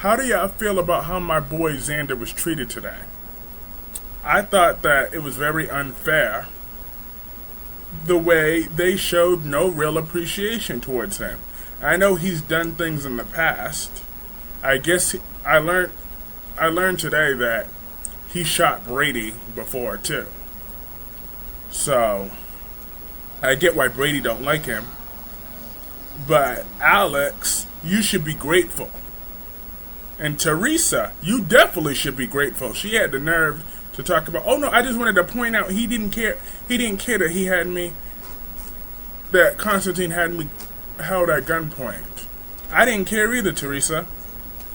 How do y'all feel about how my boy Xander was treated today? I thought that it was very unfair the way they showed no real appreciation towards him. I know he's done things in the past. I guess I learned today that he shot Brady before too. So I get why Brady don't like him. But Alex, you should be grateful. And Teresa, you definitely should be grateful. She had the nerve to talk about, oh no, I just wanted to point out he didn't care that he had me, that Constantine had me held at gunpoint. I didn't care either, Teresa.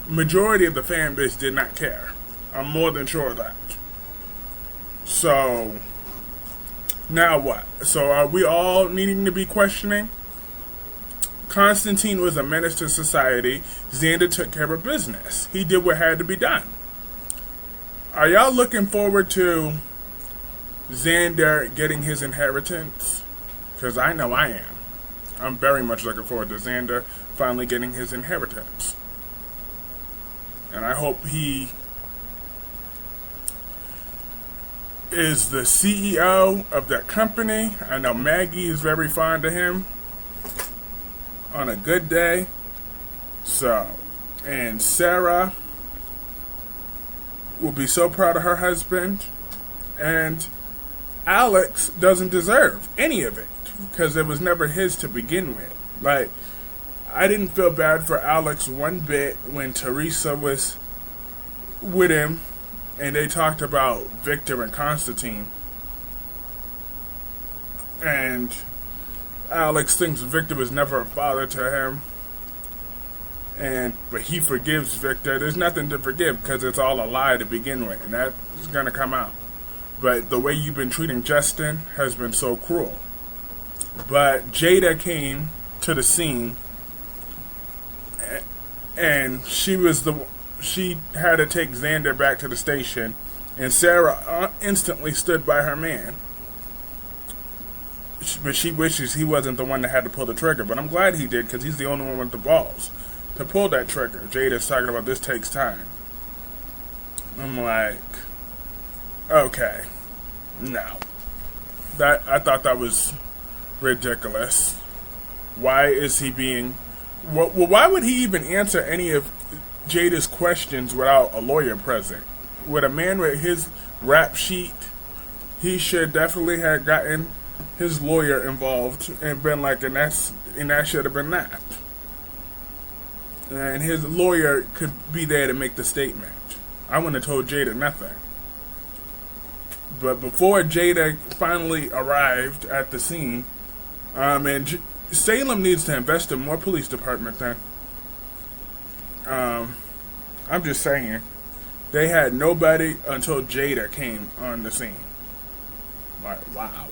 Majority of the fan base did not care. I'm more than sure of that. So, now what? So are we all needing to be questioning? Constantine was a menace to society. Xander took care of business. He did what had to be done. Are y'all looking forward to Xander getting his inheritance? Because I know I am. I'm very much looking forward to Xander finally getting his inheritance. And I hope he is the CEO of that company. I know Maggie is very fond of him on a good day. So, and Sarah will be so proud of her husband. And Alex doesn't deserve any of it because it was never his to begin with. Like, I didn't feel bad for Alex one bit when Teresa was with him and they talked about Victor and Constantine. And Alex thinks Victor was never a father to him. But he forgives Victor. There's nothing to forgive because it's all a lie to begin with, and that's going to come out. But the way you've been treating Justin has been so cruel. But Jada came to the scene, and she had to take Xander back to the station, and Sarah instantly stood by her man. But she wishes he wasn't the one that had to pull the trigger. But I'm glad he did because he's the only one with the balls to pull that trigger. Jada's talking about this takes time. I'm like, okay, no. I thought that was ridiculous. Why is he being... Well, why would he even answer any of Jada's questions without a lawyer present? With a man with his rap sheet, he should definitely have gotten his lawyer involved and been like, and that should have been that. And his lawyer could be there to make the statement. I wouldn't have told Jada nothing. But before Jada finally arrived at the scene, Salem needs to invest in more police department then. I'm just saying. They had nobody until Jada came on the scene. Like, wow.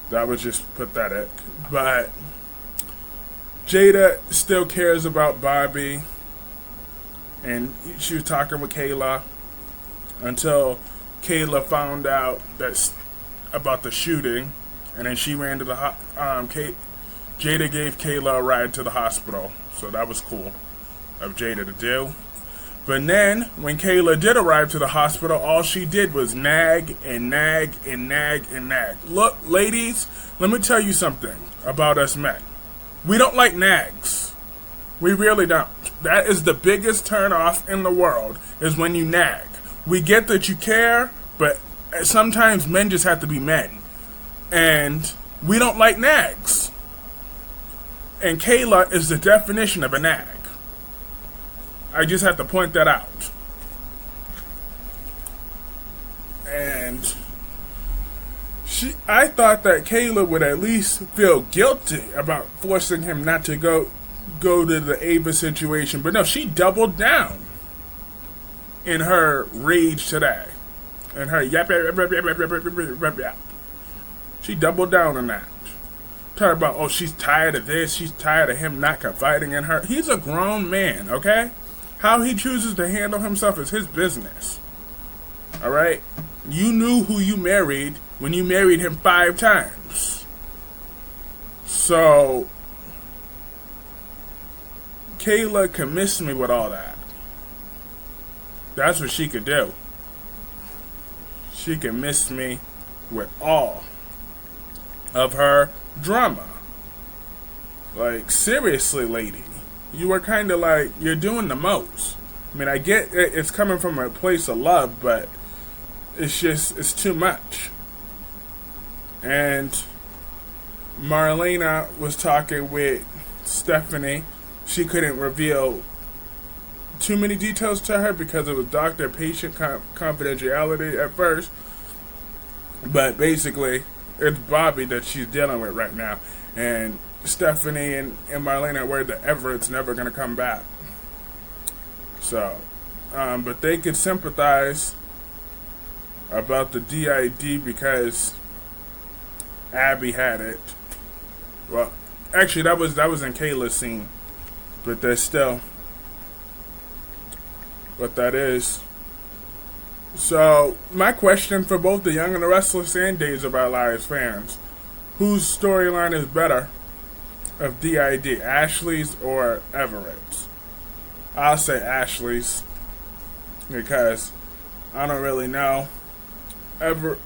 That was just pathetic. But Jada still cares about Bobby. And she was talking with Kayla until Kayla found out about the shooting. And then she ran to the Jada gave Kayla a ride to the hospital. So that was cool of Jada to do. But then, when Kayla did arrive to the hospital, all she did was nag and nag and nag and nag. Look, ladies, let me tell you something about us men. We don't like nags. We really don't. That is the biggest turn-off in the world, is when you nag. We get that you care, but sometimes men just have to be men. And we don't like nags. And Kayla is the definition of a nag. I just have to point that out. And I thought that Kayla would at least feel guilty about forcing him not to go to the Ava situation. But no, she doubled down in her rage today. In her yap, yap, yap, yap, yap, yap, yap, yap. She doubled down on that. Talking about, oh, she's tired of this. She's tired of him not confiding in her. He's a grown man, okay? How he chooses to handle himself is his business. Alright? You knew who you married when you married him 5 times. So, Kayla can miss me with all that. That's what she could do. She can miss me with all of her drama. Like, seriously, lady. You are kind of like, you're doing the most. I mean, I get it's coming from a place of love, but it's too much. And Marlena was talking with Stephanie. She couldn't reveal too many details to her because it was doctor-patient confidentiality at first. But basically, it's Bobby that she's dealing with right now. And Stephanie and Marlena are worried that Everett's never going to come back. So, but they could sympathize about the DID because Abby had it. Well, actually, that was in Kayla's scene. But there's still what that is. So, my question for both the Young and the Restless and Days of Our Lives fans: whose storyline is better of DID, Ashley's or Everett's? I'll say Ashley's because I don't really know Everett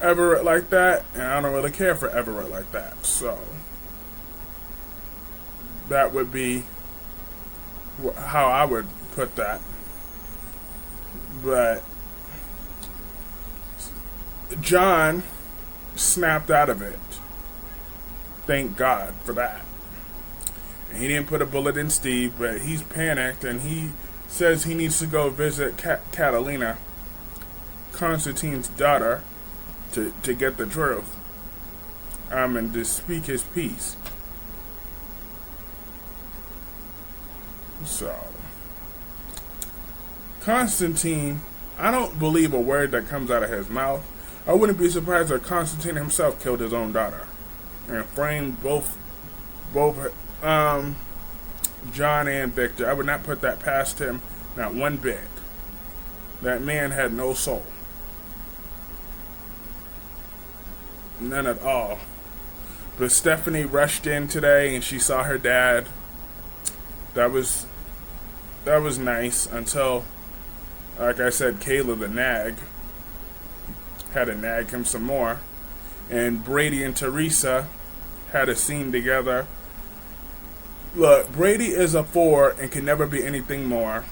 like that, and I don't really care for Everett like that. So that would be how I would put that. But John snapped out of it. Thank God for that. And he didn't put a bullet in Steve, but he's panicked and he says he needs to go visit Catalina, Constantine's daughter, to get the truth. And to speak his piece. So, Constantine, I don't believe a word that comes out of his mouth. I wouldn't be surprised if Constantine himself killed his own daughter and framed both John and Victor. I would not put that past him, not one bit. That man had no soul. None at all. But Stephanie rushed in today and she saw her dad. That was nice until, like I said, Kayla the nag had to nag him some more. And Brady and Teresa had a scene together. Look, Brady is a 4 and can never be anything more.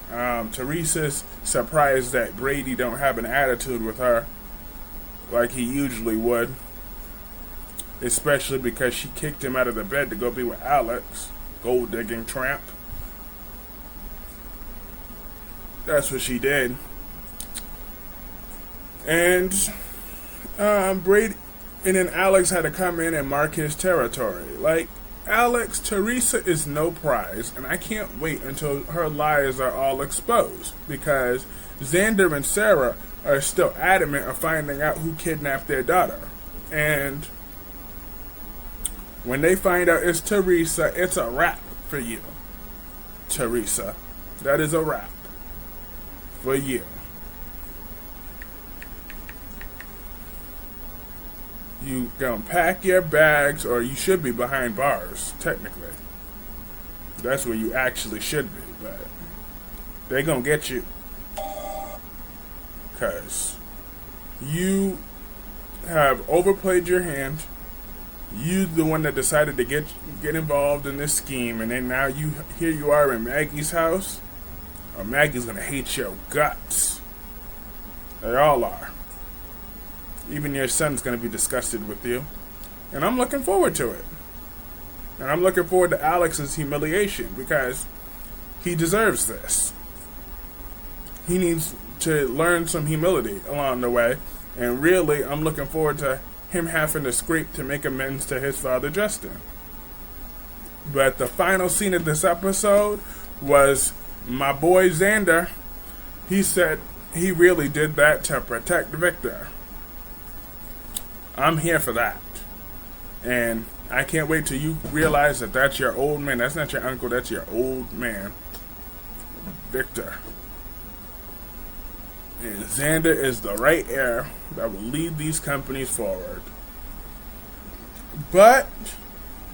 Teresa's surprised that Brady don't have an attitude with her like he usually would. Especially because she kicked him out of the bed to go be with Alex. Gold digging tramp. That's what she did. And Brady and then Alex had to come in and mark his territory. Like, Alex, Teresa is no prize, and I can't wait until her lies are all exposed, because Xander and Sarah are still adamant of finding out who kidnapped their daughter. And when they find out it's Teresa, it's a wrap for you. Teresa, that is a wrap for you. You gonna pack your bags, or you should be behind bars, technically. That's where you actually should be, but they gonna get you. Because you have overplayed your hand. You the one that decided to get involved in this scheme, and then now here you are in Maggie's house. Or Maggie's gonna hate your guts. They all are. Even your son's going to be disgusted with you. And I'm looking forward to it. And I'm looking forward to Alex's humiliation, because he deserves this. He needs to learn some humility along the way. And really, I'm looking forward to him having to scrape to make amends to his father, Justin. But the final scene of this episode was my boy Xander. He said he really did that to protect Victor. I'm here for that. And I can't wait till you realize that that's your old man. That's not your uncle, that's your old man, Victor. And Xander is the right heir that will lead these companies forward. But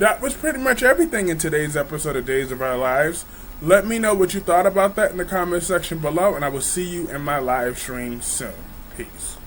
that was pretty much everything in today's episode of Days of Our Lives. Let me know what you thought about that in the comment section below, and I will see you in my live stream soon. Peace.